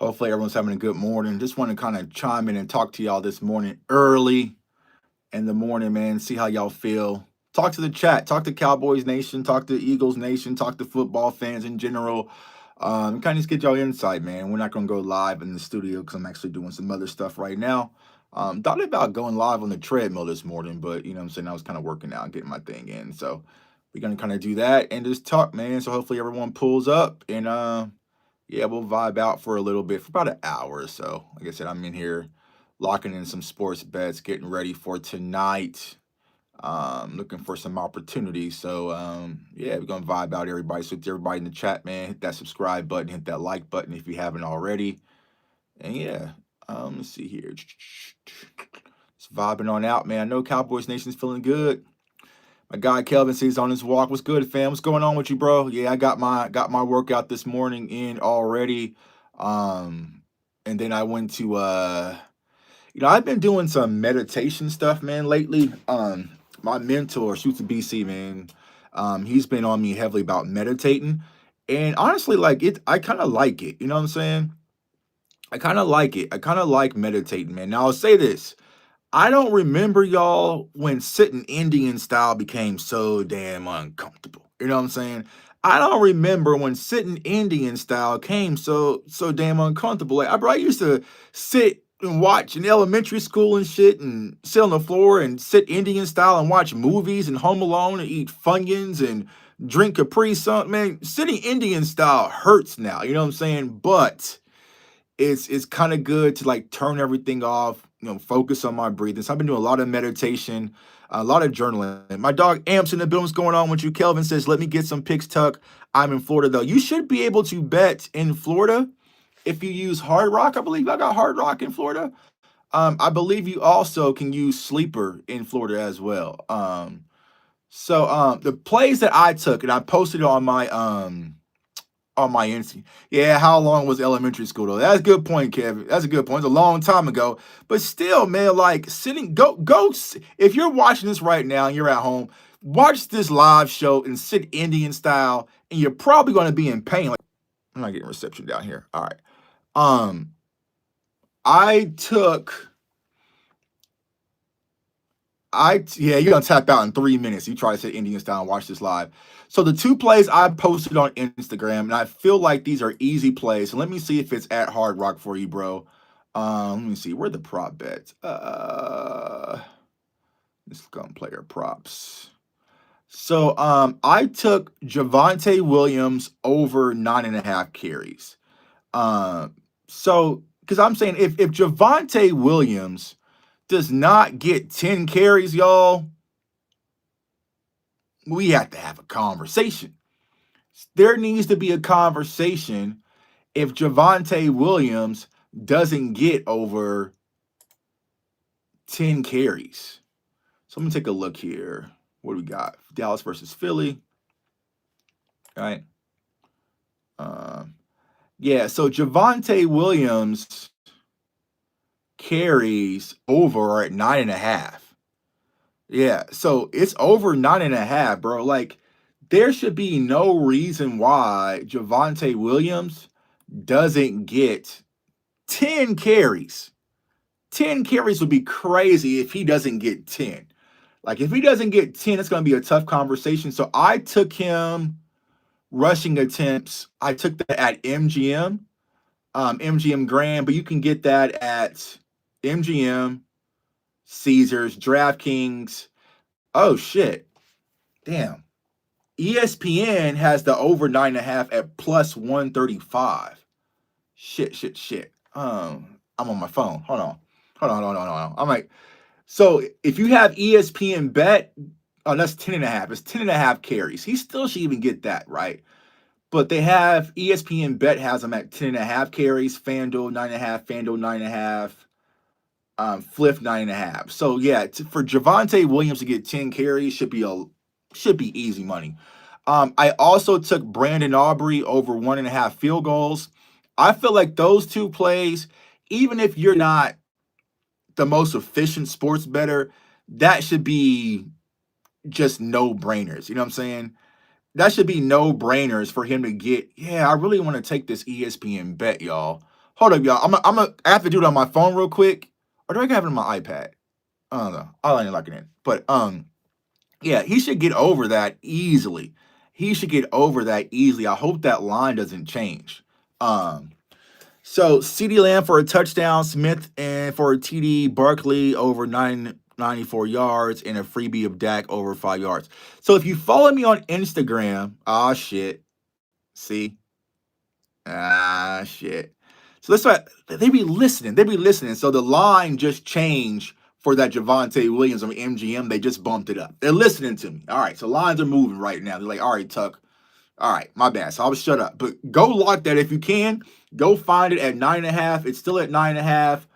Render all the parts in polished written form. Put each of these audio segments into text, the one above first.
Hopefully everyone's having a good morning. Just want to kind of chime in and talk to y'all this morning early in the morning, man. See how y'all feel. Talk to the chat. Talk to Cowboys Nation. Talk to Eagles Nation. Talk to football fans in general. Kind of just get y'all insight, man. We're not going to go live in the studio because I'm actually doing some other stuff right now. Thought about going live on the treadmill this morning, but you know what I'm saying? I was kind of working out, getting my thing in. So we're going to kind of do that and just talk, man. So hopefully everyone pulls up and yeah, we'll vibe out for a little bit, for about an hour or so. Like I said, I'm in here locking in some sports bets, getting ready for tonight. Looking for some opportunities. So yeah, we're gonna vibe out everybody. So to everybody in the chat, man, hit that subscribe button, hit that like button if you haven't already. And yeah, let's see here. Just vibing on out, man. I know Cowboys Nation's feeling good. My guy Kelvin says on his walk. What's good, fam? What's going on with you, bro? Yeah, I got my workout this morning in already. And then I went to I've been doing some meditation stuff, man, lately. My mentor, shoots at BC, man. He's been on me heavily about meditating. And honestly, like I kind of like it. You know what I'm saying? I kind of like it. I kind of like meditating, man. Now I'll say this. I don't remember y'all when sitting Indian style became so damn uncomfortable. You know what I'm saying? I don't remember when sitting Indian style came so damn uncomfortable. Like I used to sit and watch in elementary school and shit and sit on the floor and sit Indian style and watch movies and Home Alone and eat Funyuns and drink Capri Sun. Man, sitting Indian style hurts now. You know what I'm saying? But it's kind of good to like turn everything off, focus on my breathing. So I've been doing a lot of meditation, a lot of journaling. My dog Amps in the building. What's going on with you? Kelvin says, let me get some picks, Tuck. I'm in Florida though. You should be able to bet in Florida if you use Hard Rock. I believe I got Hard Rock in Florida. I believe you also can use Sleeper in Florida as well. So the plays that I took and I posted on my Insta. Yeah, how long was elementary school though? That's a good point, Kevin. That's a good point. It's a long time ago, but still, man, like sitting, if you're watching this right now and you're at home, watch this live show and sit Indian style, and you're probably going to be in pain. Like, I'm not getting reception down here. All right. Um, I took. Yeah, you're gonna tap out in 3 minutes. You try to sit Indian style and watch this live. So the two plays I posted on Instagram, and I feel like these are easy plays. So let me see if it's at Hard Rock for you, bro. Let me see. Where are the prop bets? Let's go on player props. So I took Javonte Williams over 9.5 carries. So because I'm saying if Javonte Williams does not get 10 carries, y'all, we have to have a conversation. There needs to be a conversation if Javonte Williams doesn't get over 10 carries. So let me take a look here. What do we got? Dallas versus Philly. All right. Yeah, so Javonte Williams carries over at 9.5. Yeah, so it's over 9.5, bro. Like, there should be no reason why Javonte Williams doesn't get 10 carries. 10 carries would be crazy if he doesn't get 10. Like, if he doesn't get 10, it's going to be a tough conversation. So I took him rushing attempts. I took that at MGM, MGM Grand, but you can get that at MGM, Caesars, DraftKings. Oh, shit. Damn. ESPN has the over 9.5 at plus 135. Shit. I'm on my phone. Hold on. I'm like, so if you have ESPN bet, oh, that's 10.5. It's 10.5 carries. He still should even get that, right? But they have ESPN bet has them at 10.5 carries, FanDuel 9.5, FanDuel 9.5, Fliff 9.5. So yeah, for Javonte Williams to get 10 carries should be easy money. I also took Brandon Aubrey over 1.5 field goals. I feel like those two plays, even if you're not the most efficient sports bettor, that should be just no brainers. You know what I'm saying? That should be no brainers for him to get. Yeah, I really want to take this ESPN bet, y'all. Hold up, y'all. I have to do it on my phone real quick. Or do I have it on my iPad? I don't know. I ain't locking in. But yeah, he should get over that easily. He should get over that easily. I hope that line doesn't change. Um, so CeeDee Lamb for a touchdown, Smith and for a TD, Barkley over 994 yards, and a freebie of Dak over 5 yards. So if you follow me on Instagram, shit. See? Shit. So that's why they be listening. They be listening. So the line just changed for that Javonte Williams on MGM. They just bumped it up. They're listening to me. All right. So lines are moving right now. They're like, all right, Tuck. All right, my bad. So I was shut up. But go lock that if you can. Go find it at 9.5. It's still at 9.5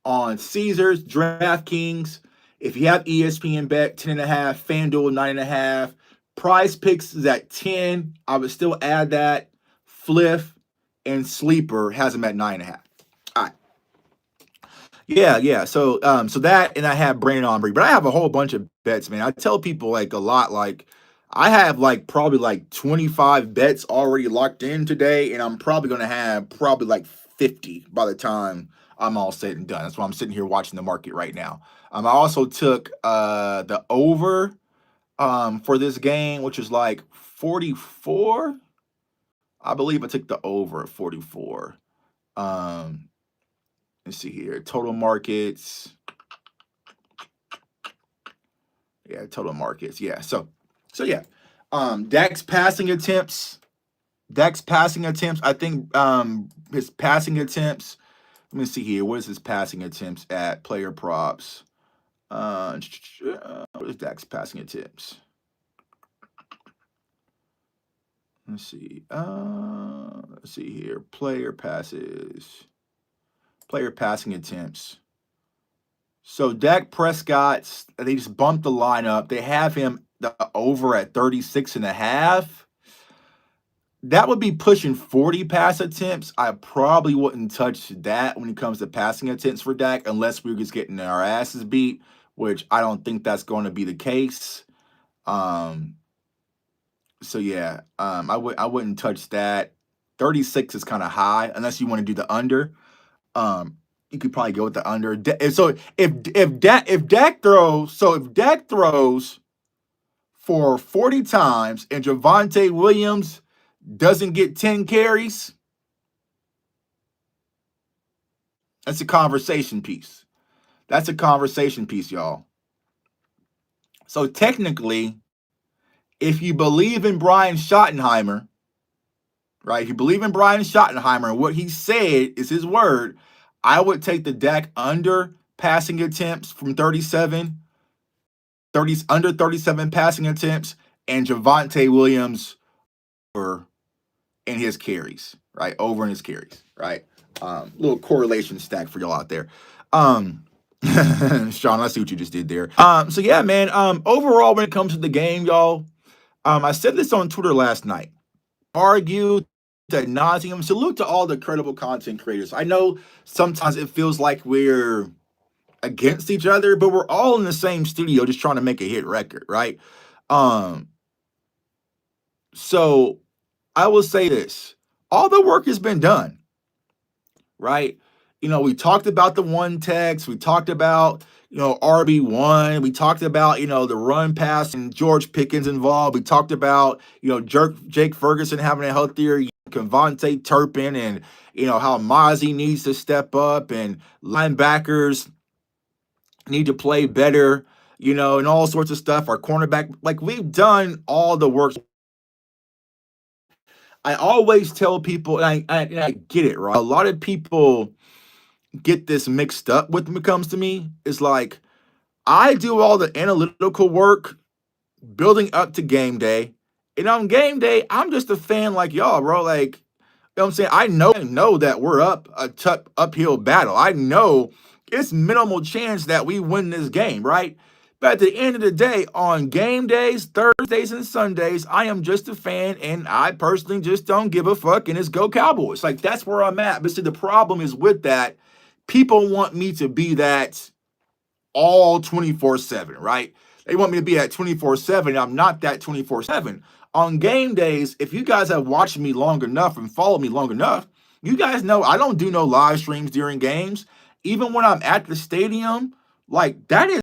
on Caesars, DraftKings. If you have ESPN Bet, 10.5, FanDuel 9.5. Prize Picks is at 10. I would still add that. Fliff and Sleeper has them at 9.5. All right. Yeah. So that, and I have Brandon Aubrey, but I have a whole bunch of bets, man. I tell people like a lot, like I have like probably like 25 bets already locked in today, and I'm probably gonna have probably like 50 by the time I'm all said and done. That's why I'm sitting here watching the market right now. I also took the over for this game, which is like 44. I believe I took the over at 44. Let's see here. Total markets. Yeah, total markets. Yeah. So yeah. Dak's passing attempts. I think his passing attempts. Let me see here. What is his passing attempts at player props? What is Dak's passing attempts? Let's see. Let's see here. Player passing attempts. So Dak Prescott, they just bumped the line up. They have him over at 36.5. That would be pushing 40 pass attempts. I probably wouldn't touch that when it comes to passing attempts for Dak unless we're just getting our asses beat, which I don't think that's going to be the case. So yeah, I wouldn't touch that. 36 is kind of high unless you want to do the under. You could probably go with the under. So if Dak throws for 40 times and Javonte Williams doesn't get 10 carries, that's a conversation piece. That's a conversation piece, y'all. So technically, if you believe in Brian Schottenheimer, right? If you believe in Brian Schottenheimer and what he said is his word, I would take the Dak under passing attempts from 37, under 37 passing attempts, and Javonte Williams over in his carries, right? Over in his carries, right? Little correlation stack for y'all out there. Sean, I see what you just did there. So yeah, man. Overall, when it comes to the game, y'all, I said this on Twitter last night. Argue ad nauseum. Salute to all the credible content creators. I know sometimes it feels like we're against each other, but we're all in the same studio just trying to make a hit record, right? So I will say this. All the work has been done, right? We talked about the one text. We talked about, RB1. We talked about, the run pass and George Pickens involved. We talked about, Jake Ferguson having a healthier Devontae Turpin and, how Mozzie needs to step up and linebackers need to play better, and all sorts of stuff. Our cornerback, like we've done all the work. I always tell people, and I get it, right? A lot of people get this mixed up when it comes to me. It's like I do all the analytical work building up to game day. And on game day, I'm just a fan like y'all, bro. Like, you know what I'm saying? I know that we're up a tough uphill battle. I know it's minimal chance that we win this game, right? But at the end of the day, on game days, Thursdays and Sundays, I am just a fan, and I personally just don't give a fuck, and it's go Cowboys. Like, that's where I'm at. But see, the problem is with that, people want me to be that all 24/7, right? They want me to be at 24/7. I'm not that 24/7. On game days, if you guys have watched me long enough and followed me long enough, You guys know I don't do no live streams during games. Even when I'm at the stadium, like that is